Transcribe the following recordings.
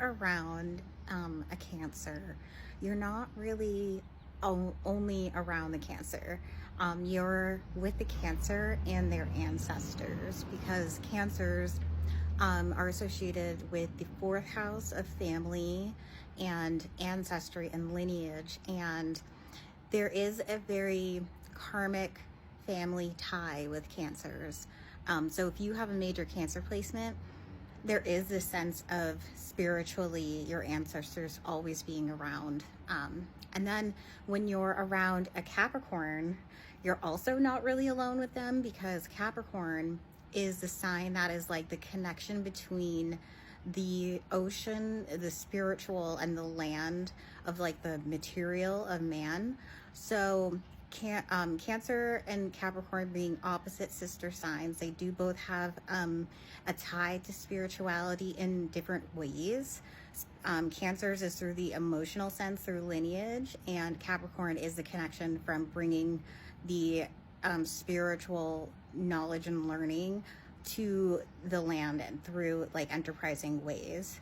around a Cancer, you're not really only around the Cancer. You're with the Cancer and their ancestors, because Cancers are associated with the fourth house of family and ancestry and lineage. And there is a very karmic family tie with Cancers. So if you have a major Cancer placement, there is this sense of spiritually your ancestors always being around. And then when you're around a Capricorn, you're also not really alone with them, because Capricorn is the sign that is like the connection between the ocean, the spiritual, and the land of like the material of man. So Cancer and Capricorn being opposite sister signs, they do both have a tie to spirituality in different ways. Cancer's is through the emotional sense, through lineage, and Capricorn is the connection from bringing the spiritual knowledge and learning to the land and through like enterprising ways.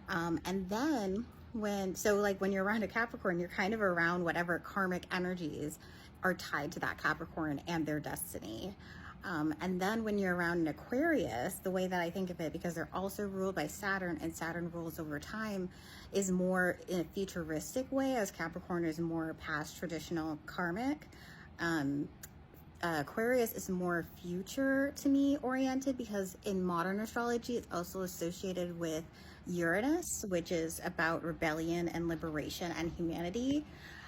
And then when you're around a Capricorn, you're kind of around whatever karmic energies are tied to that Capricorn and their destiny. And then when you're around an Aquarius, the way that I think of it, because they're also ruled by Saturn, and Saturn rules over time, is more in a futuristic way, as Capricorn is more past, traditional, karmic. Aquarius is more future to me oriented, because in modern astrology it's also associated with Uranus, which is about rebellion and liberation and humanity.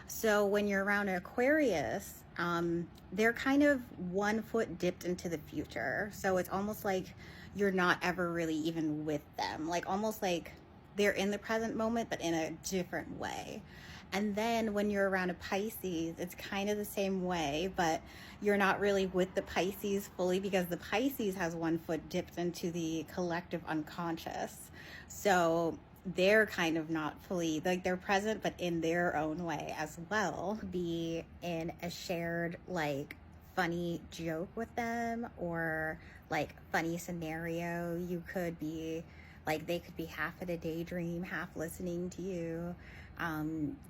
So when you're around an Aquarius, they're kind of 1 foot dipped into the future. So it's almost like you're not ever really even with them, like almost like they're in the present moment but in a different way. And then when you're around a Pisces, it's kind of the same way, but you're not really with the Pisces fully, because the Pisces has 1 foot dipped into the collective unconscious. So they're kind of not fully, like they're present, but in their own way as well. Be in a shared, like, funny joke with them, or like funny scenario. You could be like, they could be half in a daydream, half listening to you.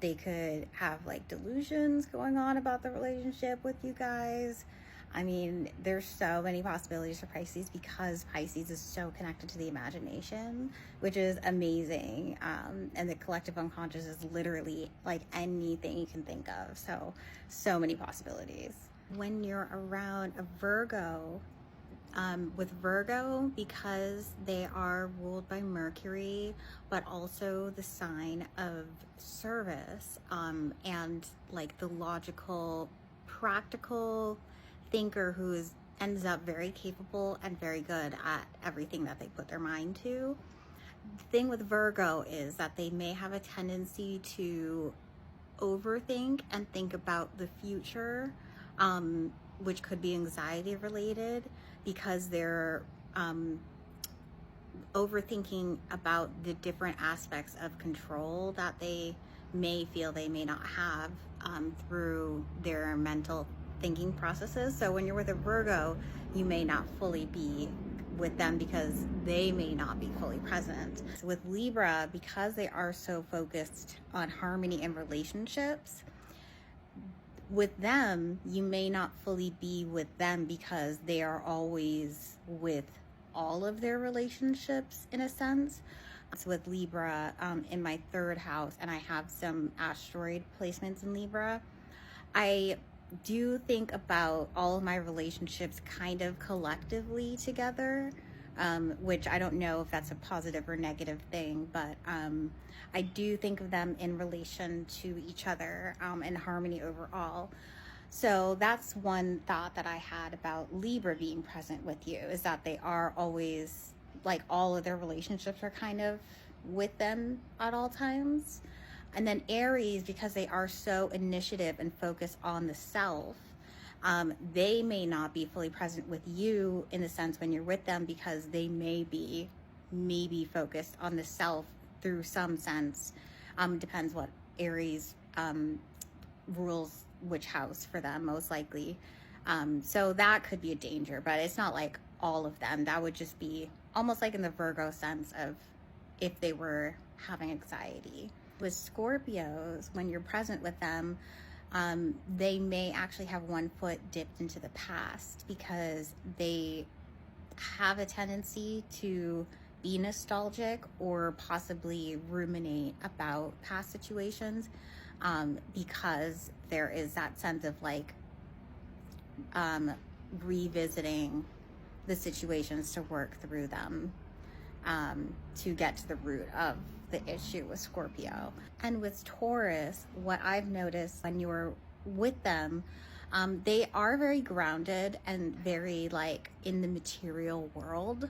They could have like delusions going on about the relationship with you guys. I mean, there's so many possibilities for Pisces, because Pisces is so connected to the imagination, which is amazing. And the collective unconscious is literally like anything you can think of. So many possibilities. When you're around a Virgo, with Virgo, because they are ruled by Mercury, but also the sign of service, and like the logical, practical thinker who ends up very capable and very good at everything that they put their mind to. The thing with Virgo is that they may have a tendency to overthink and think about the future, which could be anxiety related, because they're overthinking about the different aspects of control that they may feel they may not have through their mental thinking processes. So when you're with a Virgo, you may not fully be with them because they may not be fully present. So with Libra, because they are so focused on harmony and relationships, with them, you may not fully be with them because they are always with all of their relationships in a sense. So with Libra, in my 3rd house, and I have some asteroid placements in Libra, I do think about all of my relationships kind of collectively together, which I don't know if that's a positive or negative thing, but I do think of them in relation to each other, and harmony overall. So that's one thought that I had about Libra being present with you, is that they are always, like, all of their relationships are kind of with them at all times. And then Aries, because they are so initiative and focused on the self, they may not be fully present with you in the sense when you're with them, because they may be focused on the self through some sense. Depends what Aries rules which house for them, most likely. So that could be a danger, but it's not like all of them. That would just be almost like in the Virgo sense of if they were having anxiety. With Scorpios, when you're present with them, they may actually have one foot dipped into the past because they have a tendency to be nostalgic or possibly ruminate about past situations, because there is that sense of like revisiting the situations to work through them, to get to the root of the issue with Scorpio. And with Taurus, what I've noticed when you're with them, they are very grounded and very like in the material world.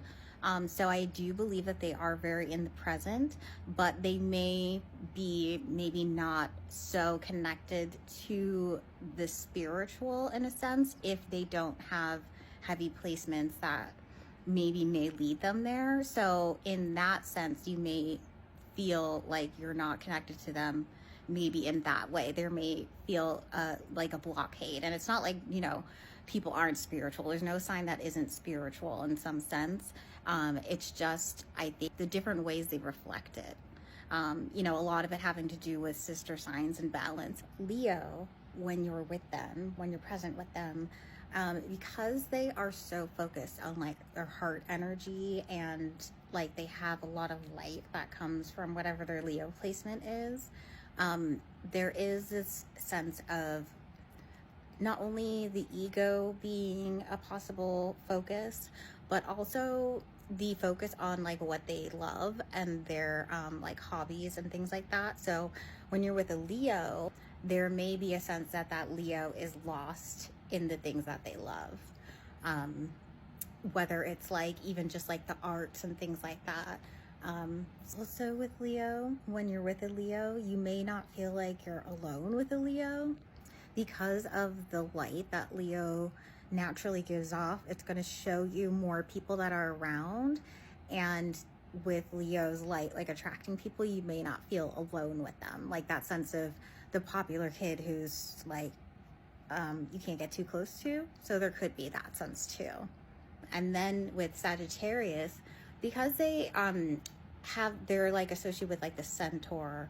So I do believe that they are very in the present, but they may be maybe not so connected to the spiritual in a sense if they don't have heavy placements that maybe may lead them there. So in that sense, you may feel like you're not connected to them maybe in that way. There may feel like a blockade, and it's not like, you know, people aren't spiritual. There's no sign that isn't spiritual in some sense. It's just, I think, the different ways they reflect it. You know, a lot of it having to do with sister signs and balance. Leo, when you're with them, when you're present with them, because they are so focused on like their heart energy, and like they have a lot of light that comes from whatever their Leo placement is, there is this sense of not only the ego being a possible focus, but also the focus on like what they love and their like hobbies and things like that. So when you're with a Leo, there may be a sense that that Leo is lost in the things that they love. Whether it's like even just like the arts and things like that. Also with Leo, when you're with a Leo, you may not feel like you're alone with a Leo because of the light that Leo naturally gives off. It's going to show you more people that are around, and with Leo's light like attracting people, you may not feel alone with them, like that sense of the popular kid who's like you can't get too close to. So there could be that sense too. And then with Sagittarius, because they they're like associated with like the centaur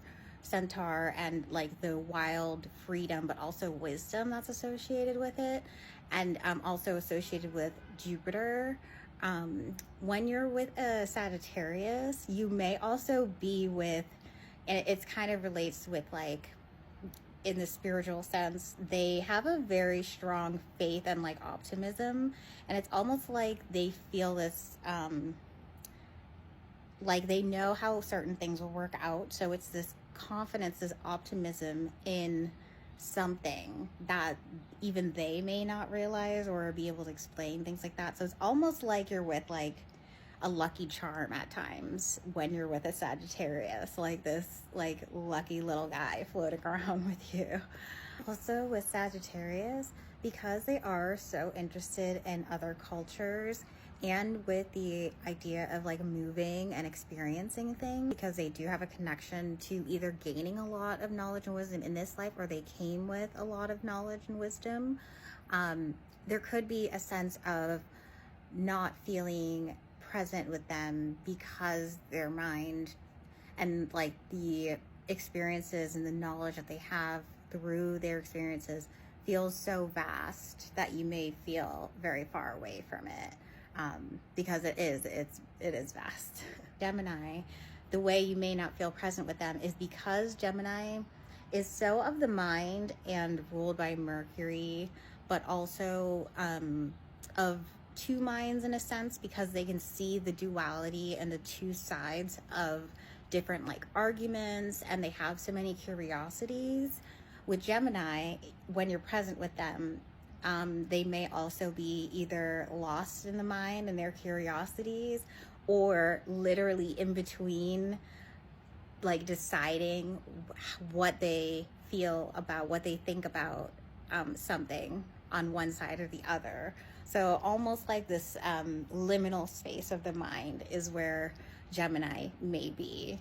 and like the wild freedom, but also wisdom that's associated with it, and also associated with Jupiter. When you're with a Sagittarius, you may also be with, and it's kind of relates with like in the spiritual sense, they have a very strong faith and like optimism, and it's almost like they feel this like they know how certain things will work out. So it's this confidence, this optimism in something that even they may not realize or be able to explain, things like that. So it's almost like you're with like a lucky charm at times when you're with a Sagittarius, like this like lucky little guy floating around with you. Also with Sagittarius, because they are so interested in other cultures and with the idea of like moving and experiencing things, because they do have a connection to either gaining a lot of knowledge and wisdom in this life, or they came with a lot of knowledge and wisdom, there could be a sense of not feeling present with them because their mind and like the experiences and the knowledge that they have through their experiences feels so vast that you may feel very far away from it, because it is vast. Gemini, the way you may not feel present with them is because Gemini is so of the mind and ruled by Mercury, but also of two minds in a sense, because they can see the duality and the two sides of different like arguments, and they have so many curiosities. With Gemini, when you're present with them, they may also be either lost in the mind and their curiosities, or literally in between, like deciding what they feel about, what they think about something on one side or the other. So almost like this liminal space of the mind is where Gemini may be.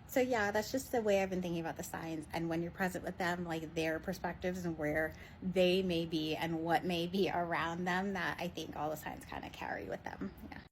So yeah, that's just the way I've been thinking about the signs, and when you're present with them, like their perspectives and where they may be and what may be around them, that I think all the signs kind of carry with them. Yeah.